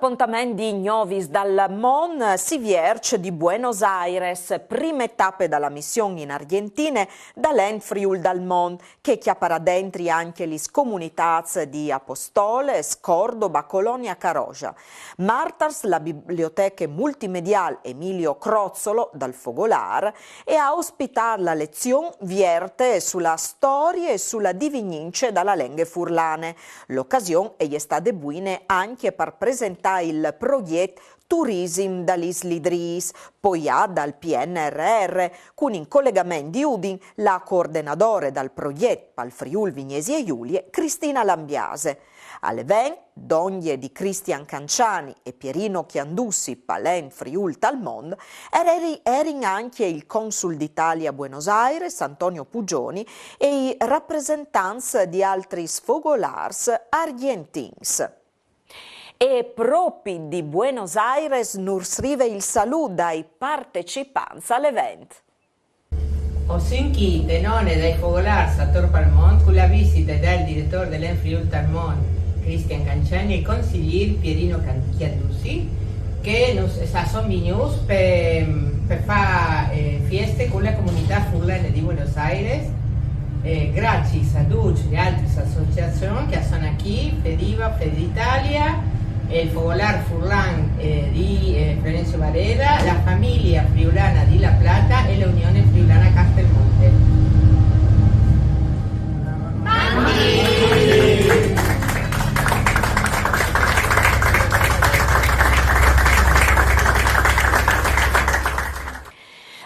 Appuntamenti di Novis dal Mon si vierge di Buenos Aires, prime tappe dalla missione in Argentina dall'En Friul dal Mon, che chiapparà dentro anche le comunità di Apostoles, Cordoba, Colonia, Caroja. Martars, la biblioteca multimediale Emilio Crozzolo dal Fogolar, e a ospitare la lezione vierte sulla storia e sulla divinince dalla lingua furlane. L'occasione è stata buona anche per presentare il progetto Tourism dall'Isli Dris, poi dal PNRR, con in collegamento di Udin la coordinatore dal progetto Pal Friul Vignesi e Giulie, Cristina Lambiase. All'evento, donne di Cristian Canciani e Pierino Chiandussi, Palen Friul Talmond, erano anche il consul d'Italia a Buenos Aires, Antonio Pugioni, e i rappresentanti di altri sfogolars argentins. E proprio di Buenos Aires scrive il saluto dai partecipanti all'evento. Ho sentito tenone dai fogolars a Tor Palmont con la visita del direttore dell'En Friul Talmond, Cristian Canciani, e il consigliere Pierino Chiandussi, che sono venuti per fare feste con la comunità furlane di Buenos Aires. Grazie a Duc e altre associazioni che sono qui, Fediva, Feditalia, il Fogolar Furlan di Florencio Varela, la famiglia friulana di La Plata e l'Unione Friulana Castelmonte.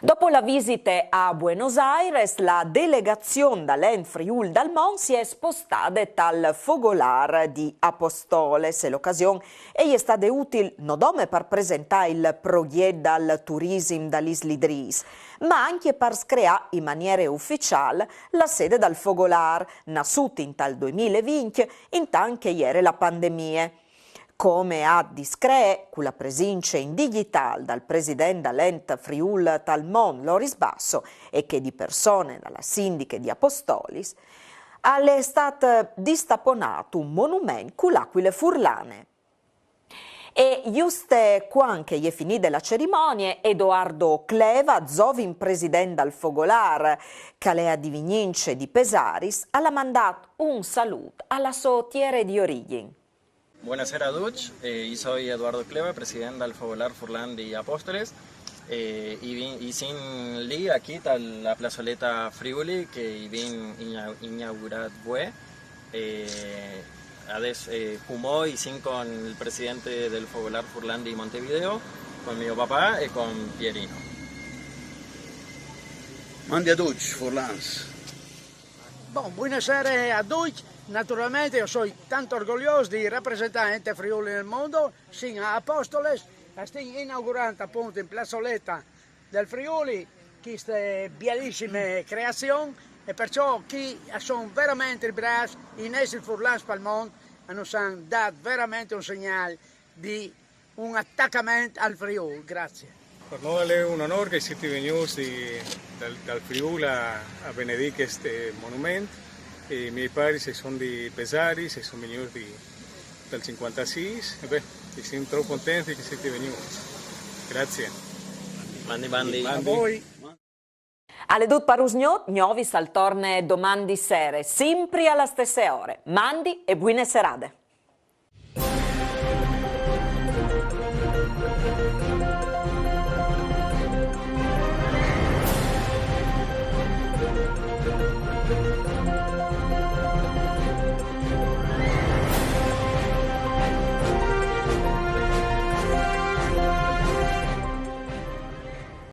Dopo la visita a Buenos Aires, la delegazione dall'En Friul dal Mon si è spostata dal Fogolar di Apostoles e l'occasione è stata utile non solo per presentare il progetto dal Tourism dall'Isli Dris, ma anche per creare in maniera ufficiale la sede dal Fogolar, nascuta in tal 2020, intanto che ieri la pandemia. Come ha discre con la presenza in digitale dal presidente dell'Ent Friul Talmond Loris Basso e che di persone dalla sindiche di Apostolis, è stato distaponato un monumento con l'aquile furlane. E giuste quando è finita la cerimonia, Edoardo Cleva, zovin presidente dal Fogolar, Calea di Vignince di Pesaris, ha mandato un saluto alla sua tierra di origine. Buonasera a todos, yo soy Eduardo Cleva, presidente del Fogolar Furlan de Apóstoles, y sin li aquí está la plazoleta Friuli que vin inaugurar fue, fumó y sin con el presidente del Fogolar Furlan de Montevideo, con mi papá y con Pierino. Mandi a tutti, Furlans. Buonasera a tutti. Naturalmente io sono tanto orgoglioso di rappresentare l'Ente Friuli nel mondo, sia a Apostoles, stiamo inaugurando appunto in plazzoletta del Friuli questa bellissima creazione e perciò chi sono veramente bravi in essi Furlans Palmont hanno dato veramente un segnale di un attaccamento al Friuli. Grazie. Per noi è un onore che siete venuti dal Friuli a benedire questo monumento. I miei pari sono di Pesari, sono venuti dal 56 e siamo troppo contenti che siete venuti. Grazie. Mandi. A voi. Alle dut parusgnot, Novis al torne domani sere, sempre alla stessa ore. Mandi e buone serate.